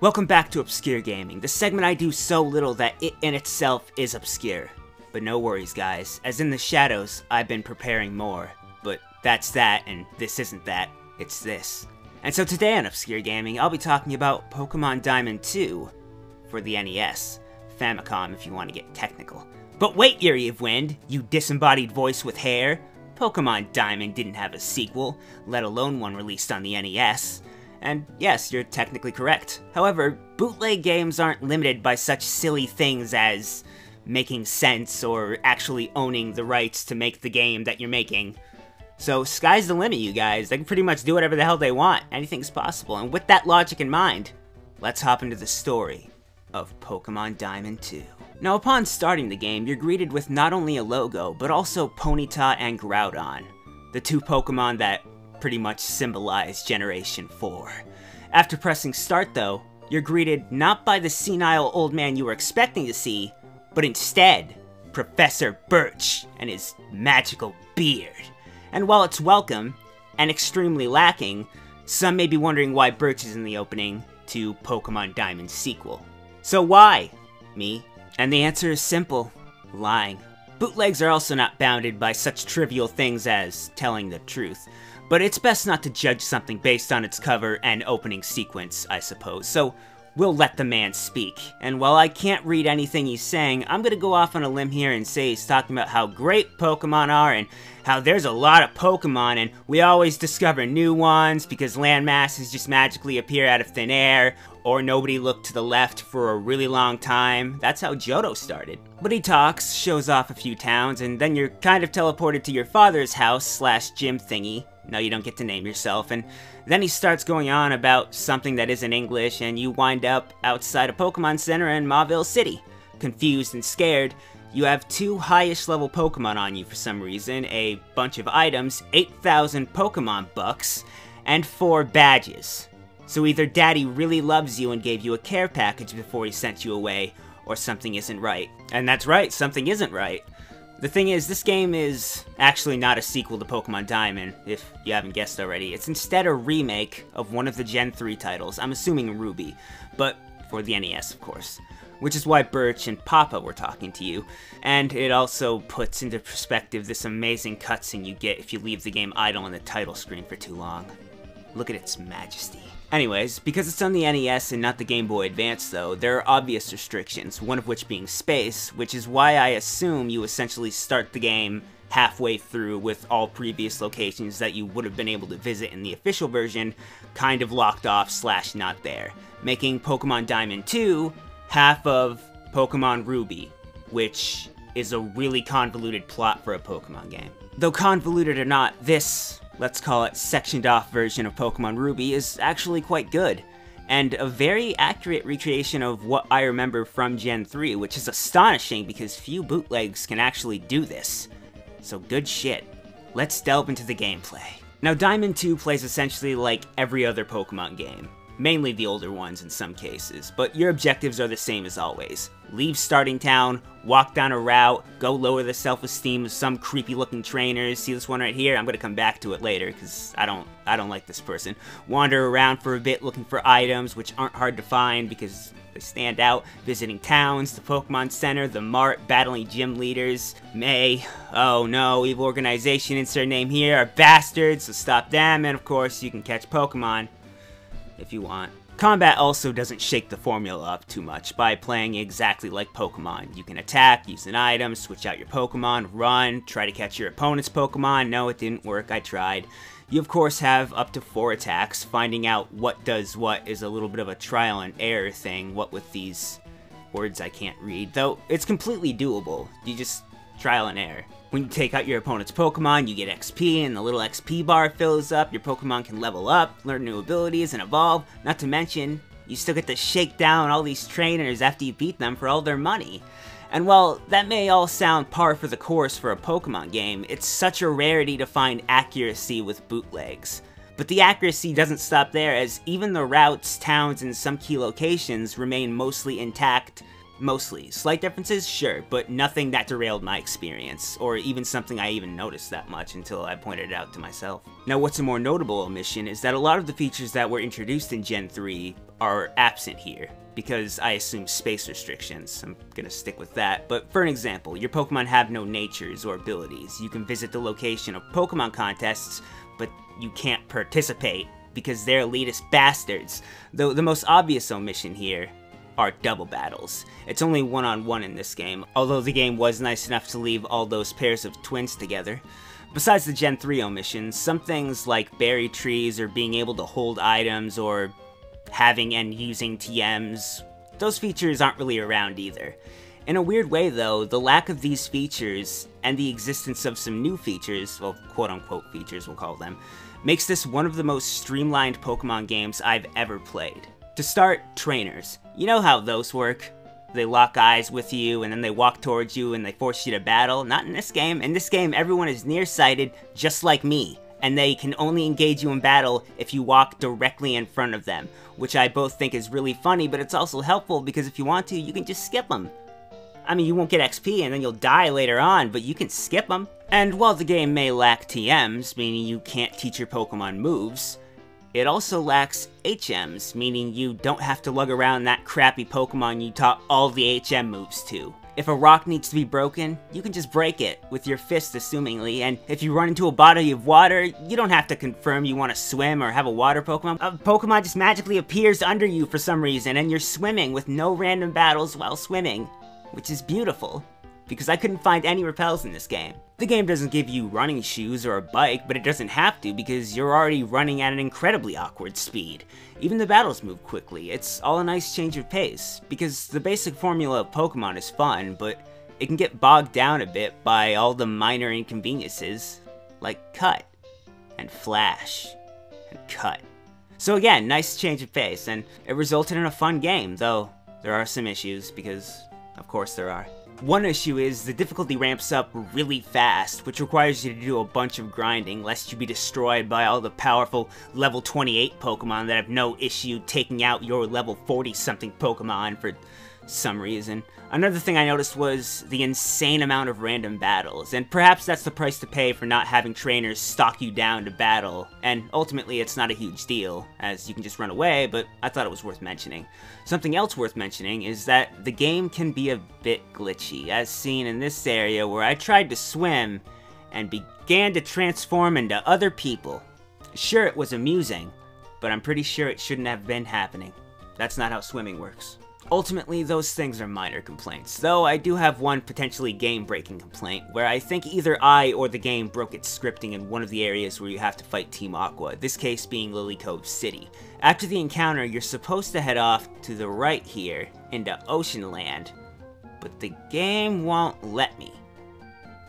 Welcome back to Obscure Gaming, the segment I do so little that it in itself is obscure. But no worries guys, as in the shadows, I've been preparing more. But that's that, and this isn't that, it's this. And so today on Obscure Gaming, I'll be talking about Pokemon Diamond 2 for the NES. Famicom if you want to get technical. But wait, Yuri of Wind, you disembodied voice with hair! Pokemon Diamond didn't have a sequel, let alone one released on the NES. And yes, you're technically correct. However, bootleg games aren't limited by such silly things as making sense or actually owning the rights to make the game that you're making. So sky's the limit, you guys. They can pretty much do whatever the hell they want. Anything's possible. And with that logic in mind, let's hop into the story of Pokemon Diamond 2. Now upon starting the game, you're greeted with not only a logo, but also Ponyta and Groudon, the two Pokemon that pretty much symbolize Generation 4. After pressing start though, you're greeted not by the senile old man you were expecting to see, but instead, Professor Birch and his magical beard. And while it's welcome, and extremely lacking, some may be wondering why Birch is in the opening to Pokemon Diamond's sequel. So why? Me? And the answer is simple: lying. Bootlegs are also not bounded by such trivial things as telling the truth. But it's best not to judge something based on its cover and opening sequence, I suppose, so we'll let the man speak. And while I can't read anything he's saying, I'm gonna go off on a limb here and say he's talking about how great Pokemon are and how there's a lot of Pokemon and we always discover new ones because landmasses just magically appear out of thin air, or nobody looked to the left for a really long time. That's how Johto started. But he talks, shows off a few towns, and then you're kind of teleported to your father's house / gym thingy. No, you don't get to name yourself, and then he starts going on about something that isn't English, and you wind up outside a Pokemon Center in Mauville City. Confused and scared, you have 2 highest level Pokemon on you for some reason, a bunch of items, 8,000 Pokemon bucks, and 4 badges. So either Daddy really loves you and gave you a care package before he sent you away, or something isn't right. And that's right, something isn't right. The thing is, this game is actually not a sequel to Pokemon Diamond, if you haven't guessed already. It's instead a remake of one of the Gen 3 titles, I'm assuming Ruby, but for the NES, of course. Which is why Birch and Papa were talking to you, and it also puts into perspective this amazing cutscene you get if you leave the game idle on the title screen for too long. Look at its majesty. Anyways, because it's on the NES and not the Game Boy Advance though, there are obvious restrictions, one of which being space, which is why I assume you essentially start the game halfway through with all previous locations that you would have been able to visit in the official version kind of locked off / not there, making Pokemon Diamond 2 half of Pokemon Ruby, which is a really convoluted plot for a Pokemon game. Though convoluted or not, this, let's call it sectioned off version of Pokemon Ruby is actually quite good, and a very accurate recreation of what I remember from Gen 3, which is astonishing because few bootlegs can actually do this. So good shit. Let's delve into the gameplay. Now Diamond 2 plays essentially like every other Pokemon game, mainly the older ones in some cases, but your objectives are the same as always. Leave starting town, walk down a route, go lower the self-esteem of some creepy looking trainers. See this one right here? I'm gonna come back to it later because I don't like this person. Wander around for a bit looking for items which aren't hard to find because they stand out. Visiting towns, the Pokemon Center, the Mart, battling gym leaders. Oh no, evil organization, insert name here, are bastards, so stop them, and of course you can catch Pokemon if you want. Combat also doesn't shake the formula up too much by playing exactly like Pokemon. You can attack, use an item, switch out your Pokemon, run, try to catch your opponent's Pokemon. No, it didn't work, I tried. You of course have up to 4 attacks. Finding out what does what is a little bit of a trial and error thing, what with these words I can't read, though it's completely doable. You just trial and error. When you take out your opponent's Pokemon, you get XP, and the little XP bar fills up. Your Pokemon can level up, learn new abilities, and evolve. Not to mention, you still get to shake down all these trainers after you beat them for all their money. And while that may all sound par for the course for a Pokemon game, it's such a rarity to find accuracy with bootlegs. But the accuracy doesn't stop there, as even the routes, towns, and some key locations remain mostly intact. Mostly. Slight differences? Sure, but nothing that derailed my experience, or even something I even noticed that much until I pointed it out to myself. Now what's a more notable omission is that a lot of the features that were introduced in Gen 3 are absent here, because I assume space restrictions. I'm gonna stick with that. But for an example, your Pokemon have no natures or abilities. You can visit the location of Pokemon contests, but you can't participate because they're elitist bastards. Though the most obvious omission here are double battles. It's only one-on-one in this game, although the game was nice enough to leave all those pairs of twins together. Besides the Gen 3 omissions, some things like berry trees or being able to hold items or having and using TMs, those features aren't really around either. In a weird way though, the lack of these features and the existence of some new features, well, quote-unquote features we'll call them, makes this one of the most streamlined Pokemon games I've ever played. To start, trainers. You know how those work? They lock eyes with you, and then they walk towards you, and they force you to battle. Not in this game. In this game, everyone is nearsighted, just like me, and they can only engage you in battle if you walk directly in front of them, which I both think is really funny, but it's also helpful because if you want to, you can just skip them. I mean, you won't get XP, and then you'll die later on, but you can skip them. And while the game may lack TMs, meaning you can't teach your Pokemon moves, it also lacks HMs, meaning you don't have to lug around that crappy Pokemon you taught all the HM moves to. If a rock needs to be broken, you can just break it, with your fist assumingly, and if you run into a body of water, you don't have to confirm you want to swim or have a water Pokemon. A Pokemon just magically appears under you for some reason, and you're swimming with no random battles while swimming, which is beautiful, because I couldn't find any repels in this game. The game doesn't give you running shoes or a bike, but it doesn't have to because you're already running at an incredibly awkward speed. Even the battles move quickly. It's all a nice change of pace, because the basic formula of Pokemon is fun, but it can get bogged down a bit by all the minor inconveniences, like cut, and flash, and cut. So again, nice change of pace, and it resulted in a fun game, though there are some issues, because of course there are. One issue is the difficulty ramps up really fast, which requires you to do a bunch of grinding lest you be destroyed by all the powerful level 28 Pokemon that have no issue taking out your level 40-something Pokemon for some reason. Another thing I noticed was the insane amount of random battles, and perhaps that's the price to pay for not having trainers stalk you down to battle, and ultimately it's not a huge deal, as you can just run away, but I thought it was worth mentioning. Something else worth mentioning is that the game can be a bit glitchy, as seen in this area where I tried to swim and began to transform into other people. Sure, it was amusing, but I'm pretty sure it shouldn't have been happening. That's not how swimming works. Ultimately, those things are minor complaints, though I do have one potentially game-breaking complaint, where I think either I or the game broke its scripting in one of the areas where you have to fight Team Aqua, this case being Lilycove City. After the encounter, you're supposed to head off to the right here, into Ocean Land, but the game won't let me.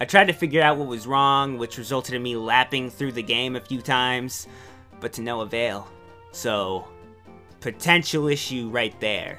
I tried to figure out what was wrong, which resulted in me lapping through the game a few times, but to no avail. So, potential issue right there.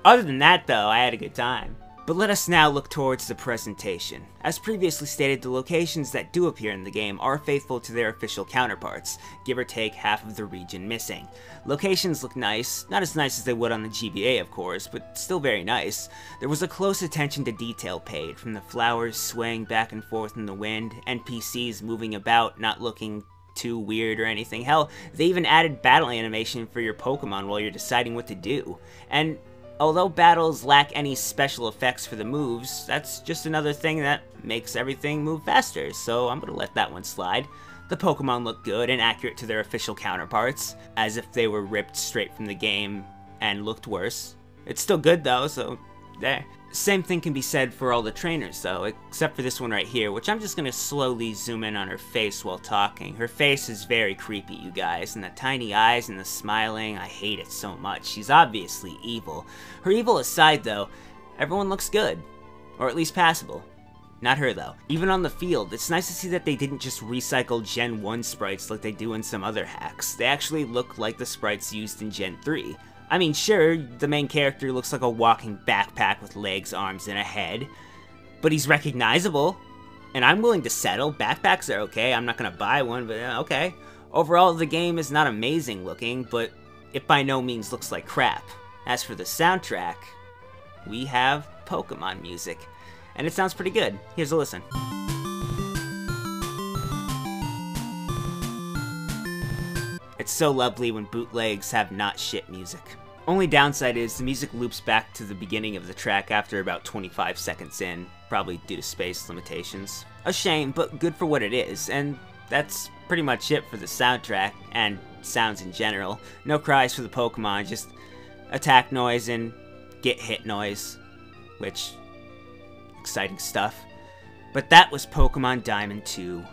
Other than that though, I had a good time. But let us now look towards the presentation. As previously stated, the locations that do appear in the game are faithful to their official counterparts, give or take half of the region missing. Locations look nice, not as nice as they would on the GBA of course, but still very nice. There was a close attention to detail paid, from the flowers swaying back and forth in the wind, NPCs moving about, not looking too weird or anything. Hell, they even added battle animation for your Pokemon while you're deciding what to do. And although battles lack any special effects for the moves, that's just another thing that makes everything move faster, so I'm gonna let that one slide. The Pokemon look good and accurate to their official counterparts, as if they were ripped straight from the game and looked worse. It's still good though, so there. Same thing can be said for all the trainers though, except for this one right here, which I'm just gonna slowly zoom in on her face while talking. Her face is very creepy, you guys, and the tiny eyes and the smiling, I hate it so much. She's obviously evil. Her evil aside though, everyone looks good, or at least passable. Not her though. Even on the field, it's nice to see that they didn't just recycle Gen 1 sprites like they do in some other hacks. They actually look like the sprites used in Gen 3. I mean, sure, the main character looks like a walking backpack with legs, arms, and a head, but he's recognizable, and I'm willing to settle. Backpacks are okay, I'm not gonna buy one, but okay. Overall, the game is not amazing looking, but it by no means looks like crap. As for the soundtrack, we have Pokemon music, and it sounds pretty good. Here's a listen. It's so lovely when bootlegs have not shit music. Only downside is the music loops back to the beginning of the track after about 25 seconds in, probably due to space limitations. A shame, but good for what it is, and that's pretty much it for the soundtrack, and sounds in general. No cries for the Pokemon, just attack noise and get hit noise, which, exciting stuff. But that was Pokemon Diamond 2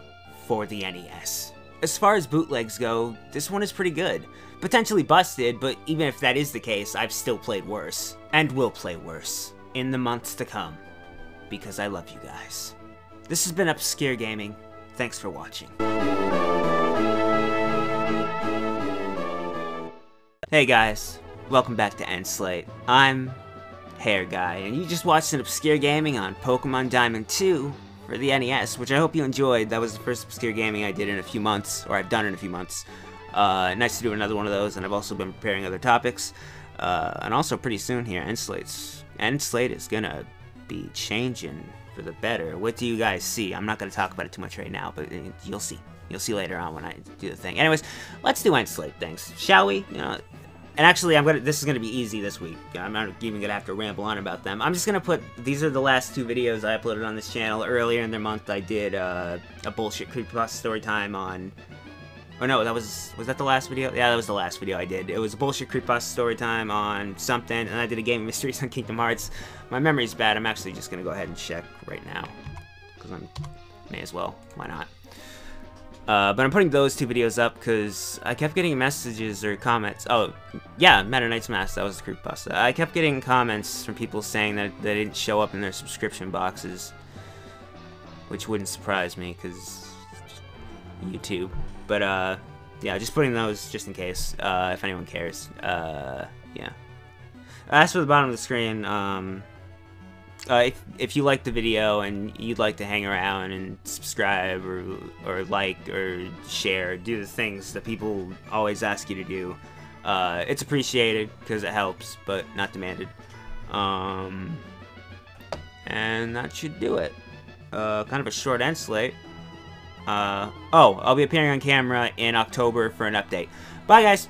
for the NES. As far as bootlegs go, this one is pretty good. Potentially busted, but even if that is the case, I've still played worse. And will play worse in the months to come. Because I love you guys. This has been Obscure Gaming. Thanks for watching. Hey guys, welcome back to Endslate. I'm Hair Guy, and you just watched an Obscure Gaming on Pokemon Diamond 2 for the NES, which I hope you enjoyed. That was the first Obscure Gaming I did in a few months, or I've done in a few months. Nice to do another one of those, and I've also been preparing other topics. And also pretty soon here, Endslate is gonna be changing for the better. What do you guys see? I'm not gonna talk about it too much right now, but you'll see. You'll see later on when I do the thing. Anyways, let's do Endslate things, shall we? You know, and actually, this is gonna be easy this week. I'm not even gonna have to ramble on about them. I'm just gonna put, these are the last two videos I uploaded on this channel. Earlier in the month, I did a bullshit creepypasta story time on. Oh no, was that the last video? Yeah, that was the last video I did. It was a bullshit creepypasta story time on something, and I did a game of mysteries on Kingdom Hearts. My memory's bad. I'm actually just gonna go ahead and check right now, because I may as well. Why not? But I'm putting those two videos up because I kept getting messages or comments. Oh, yeah, Meta Knight's Mask, that was the creepypasta. I kept getting comments from people saying that they didn't show up in their subscription boxes, which wouldn't surprise me because YouTube. But, yeah, just putting those just in case, if anyone cares. Yeah. As for the bottom of the screen, if you like the video and you'd like to hang around and subscribe or like or share, do the things that people always ask you to do, it's appreciated because it helps, but not demanded. And that should do it. Kind of a short Endslate. Oh, I'll be appearing on camera in October for an update. Bye, guys!